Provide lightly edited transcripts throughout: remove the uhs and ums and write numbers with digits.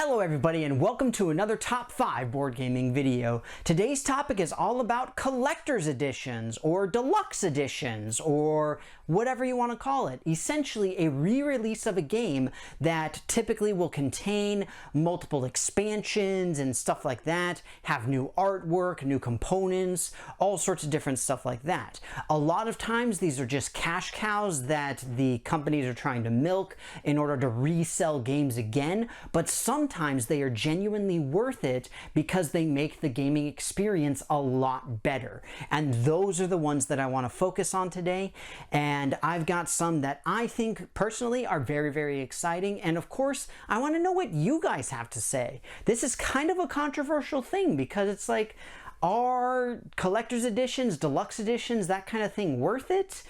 Hello everybody and welcome to another top 5 board gaming video. Today's topic is all about collector's editions or deluxe editions or whatever you want to call it. Essentially a re-release of a game that typically will contain multiple expansions and stuff like that, have new artwork, new components, all sorts of different stuff like that. A lot of times these are just cash cows that the companies are trying to milk in order to resell games again, but sometimes they are genuinely worth it because they make the gaming experience a lot better. And those are the ones that I want to focus on today. And I've got some that I think personally are very, very exciting. And of course, I want to know what you guys have to say. This is kind of a controversial thing because it's like, are collector's editions, deluxe editions, that kind of thing worth it?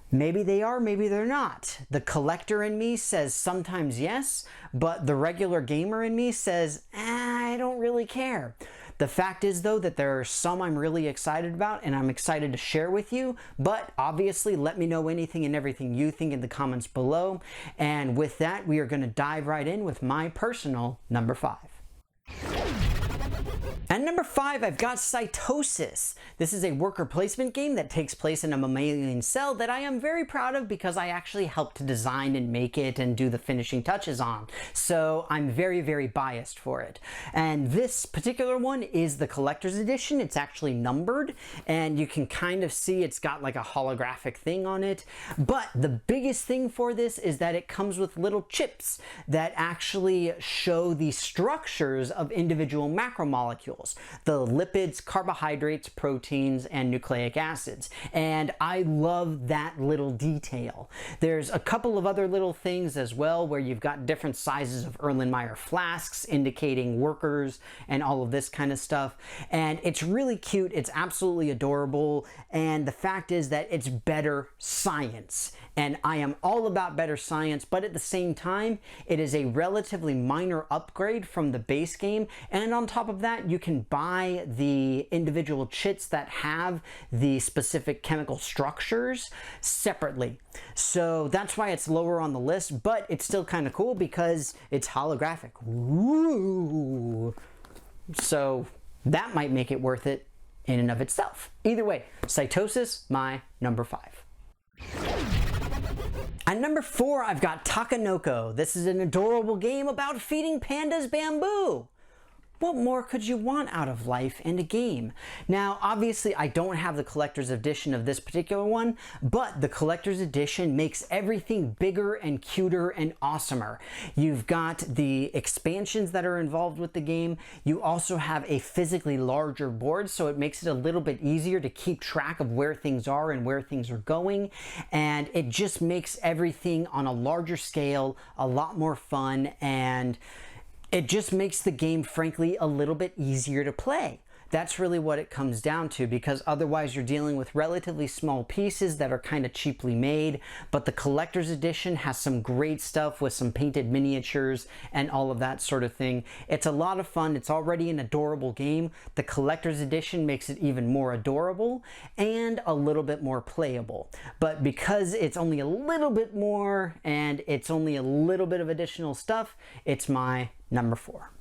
Maybe they are, maybe they're not. The collector in me says sometimes yes, but the regular gamer in me says, I don't really care. The fact is though that there are some I'm really excited about and I'm excited to share with you, but obviously let me know anything and everything you think in the comments below. And with that, we are going to dive right in with my personal number 5. At number 5, I've got Cytosis. This is a worker placement game that takes place in a mammalian cell that I am very proud of because I actually helped to design and make it and do the finishing touches on. So I'm very, very biased for it. And this particular one is the collector's edition. It's actually numbered and you can kind of see it's got like a holographic thing on it. But the biggest thing for this is that it comes with little chips that actually show the structures of individual macromolecules. The lipids, carbohydrates, proteins, and nucleic acids. And I love that little detail. There's a couple of other little things as well where you've got different sizes of Erlenmeyer flasks indicating workers and all of this kind of stuff. And it's really cute. It's absolutely adorable. And the fact is that it's better science. And I am all about better science, but at the same time, it is a relatively minor upgrade from the base game. And on top of that, you can buy the individual chits that have the specific chemical structures separately. So that's why it's lower on the list, but it's still kind of cool because it's holographic. Woo! So that might make it worth it in and of itself. Either way, Cytosis, my number 5. At number 4, I've got Takanoko. This is an adorable game about feeding pandas bamboo. What more could you want out of life and a game? Now, obviously, I don't have the collector's edition of this particular one, but the collector's edition makes everything bigger and cuter and awesomer. You've got the expansions that are involved with the game. You also have a physically larger board, so it makes it a little bit easier to keep track of where things are and where things are going. And it just makes everything on a larger scale a lot more fun, and it just makes the game, frankly, a little bit easier to play. That's really what it comes down to, because otherwise you're dealing with relatively small pieces that are kind of cheaply made, but the collector's edition has some great stuff with some painted miniatures and all of that sort of thing. It's a lot of fun. It's already an adorable game. The collector's edition makes it even more adorable and a little bit more playable. But because it's only a little bit more and it's only a little bit of additional stuff, it's my number 4.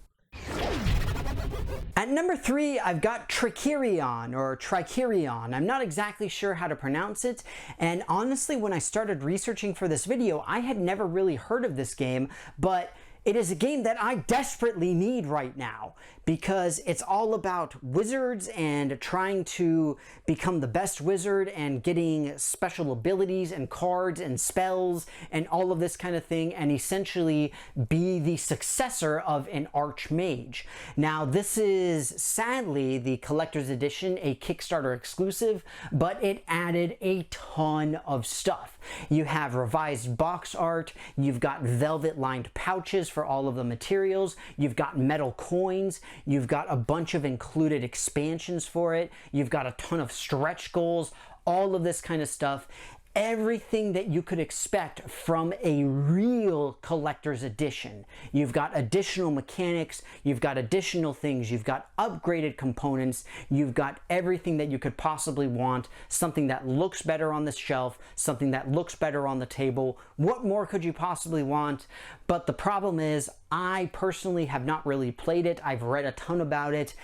At number 3, I've got Trichirion or Trichirion. I'm not exactly sure how to pronounce it. And honestly, when I started researching for this video, I had never really heard of this game, but it is a game that I desperately need right now because it's all about wizards and trying to become the best wizard and getting special abilities and cards and spells and all of this kind of thing, and essentially be the successor of an archmage. Now, this is sadly the collector's edition, a Kickstarter exclusive, but it added a ton of stuff. You have revised box art, you've got velvet lined pouches for all of the materials, you've got metal coins, you've got a bunch of included expansions for it, you've got a ton of stretch goals, all of this kind of stuff. everything that you could expect from a real collector's edition. You've got additional mechanics, you've got additional things, you've got upgraded components, you've got everything that you could possibly want, something that looks better on the shelf, something that looks better on the table. What more could you possibly want? But the problem is, I personally have not really played it. I've read a ton about it.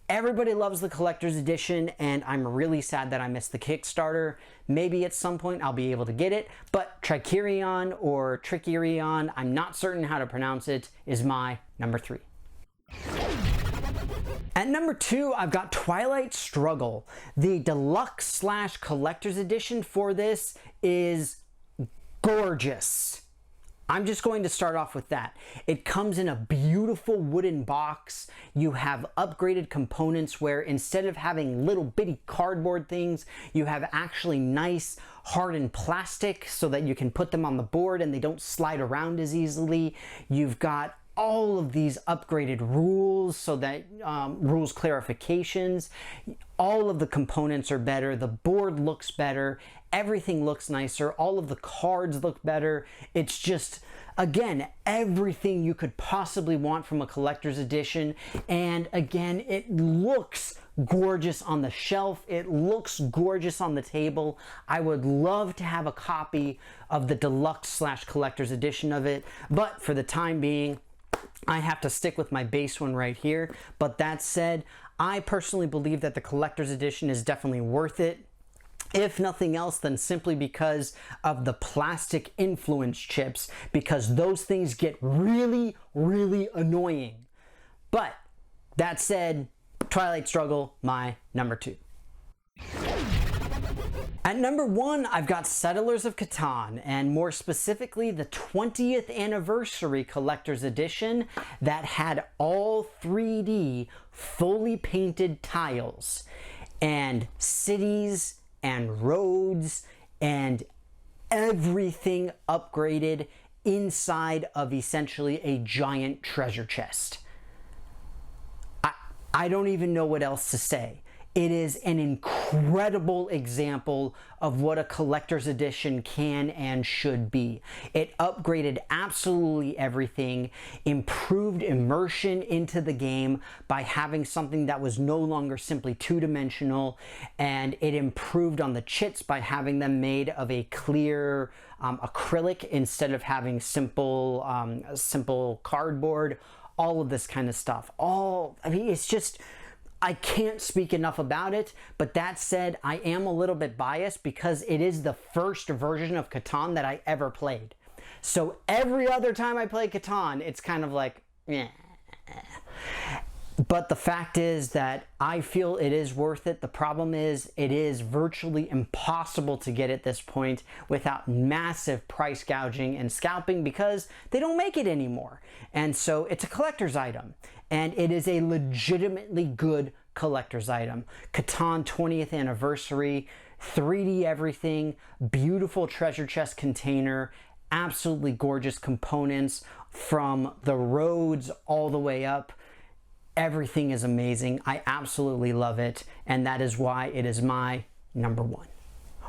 Everybody loves the collector's edition, and I'm really sad that I missed the Kickstarter. Maybe at some point I'll be able to get it, but Trichirion or Trichirion, I'm not certain how to pronounce it, is my number 3. At number 2, I've got Twilight Struggle. The deluxe / collector's edition for this is gorgeous. I'm just going to start off with that. It comes in a beautiful wooden box. You have upgraded components where instead of having little bitty cardboard things, you have actually nice hardened plastic so that you can put them on the board and they don't slide around as easily. You've got all of these upgraded rules so that rules clarifications. All of the components are better. The board looks better. Everything looks nicer. All of the cards look better. It's just, again, everything you could possibly want from a collector's edition. And again, it looks gorgeous on the shelf. It looks gorgeous on the table. I would love to have a copy of the deluxe / collector's edition of it, but for the time being, I have to stick with my base one right here. But that said, I personally believe that the collector's edition is definitely worth it. If nothing else, then simply because of the plastic influence chips, because those things get really, really annoying. But that said, Twilight Struggle, my number 2. At number 1, I've got Settlers of Catan, and more specifically the 20th anniversary collector's edition that had all 3D fully painted tiles and cities and roads and everything upgraded inside of essentially a giant treasure chest. I don't even know what else to say. It is an incredible example of what a collector's edition can and should be. It upgraded absolutely everything, improved immersion into the game by having something that was no longer simply two-dimensional, and it improved on the chits by having them made of a clear acrylic instead of having simple cardboard, all of this kind of stuff. It's just, I can't speak enough about it, but that said, I am a little bit biased because it is the first version of Catan that I ever played. So every other time I play Catan, it's kind of like, eh. But the fact is that I feel it is worth it. The problem is it is virtually impossible to get at this point without massive price gouging and scalping because they don't make it anymore. And so it's a collector's item, and it is a legitimately good collector's item. Catan 20th anniversary, 3D everything, beautiful treasure chest container, absolutely gorgeous components from the roads all the way up. Everything is amazing. I absolutely love it, and that is why it is my number 1.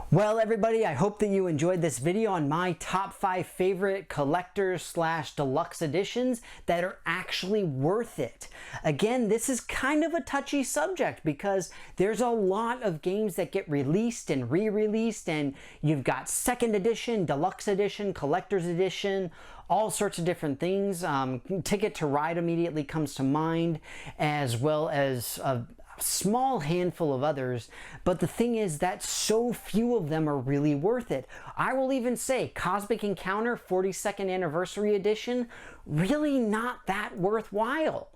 Well, everybody, I hope that you enjoyed this video on my top 5 favorite collectors / deluxe editions that are actually worth it. Again, this is kind of a touchy subject because there's a lot of games that get released and re-released, and you've got second edition, deluxe edition, collector's edition, all sorts of different things. Ticket to Ride immediately comes to mind, as well as a small handful of others, but the thing is that so few of them are really worth it. I will even say Cosmic Encounter 42nd Anniversary Edition, really not that worthwhile.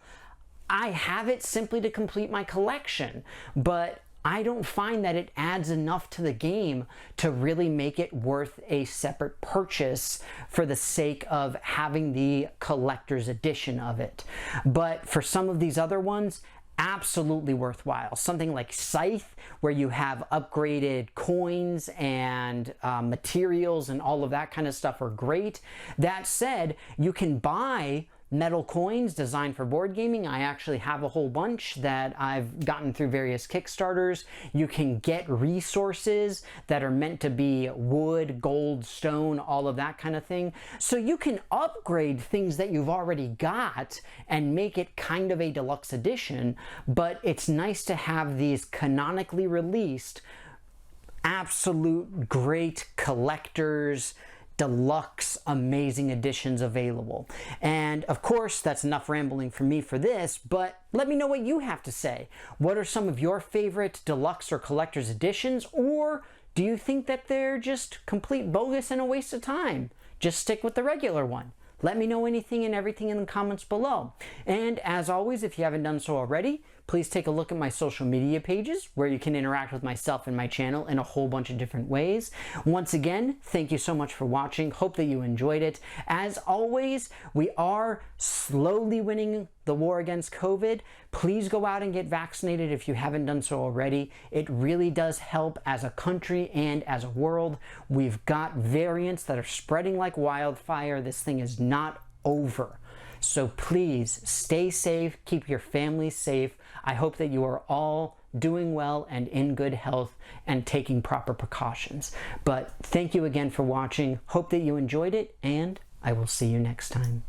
I have it simply to complete my collection, but I don't find that it adds enough to the game to really make it worth a separate purchase for the sake of having the collector's edition of it. But for some of these other ones, absolutely worthwhile. Something like Scythe, where you have upgraded coins and materials and all of that kind of stuff are great. That said, you can buy metal coins designed for board gaming. I actually have a whole bunch that I've gotten through various Kickstarters. You can get resources that are meant to be wood, gold, stone, all of that kind of thing. So you can upgrade things that you've already got and make it kind of a deluxe edition, but it's nice to have these canonically released, absolute great collectors, deluxe, amazing editions available. And of course, that's enough rambling for me for this, but let me know what you have to say. What are some of your favorite deluxe or collector's editions, or do you think that they're just complete bogus and a waste of time? Just stick with the regular one. Let me know anything and everything in the comments below. And as always, if you haven't done so already, please take a look at my social media pages where you can interact with myself and my channel in a whole bunch of different ways. Once again, thank you so much for watching. Hope that you enjoyed it. As always, we are slowly winning the war against COVID. Please go out and get vaccinated if you haven't done so already. It really does help as a country and as a world. We've got variants that are spreading like wildfire. This thing is not over. So please stay safe, keep your family safe. I hope that you are all doing well and in good health and taking proper precautions. But thank you again for watching. Hope that you enjoyed it, and I will see you next time.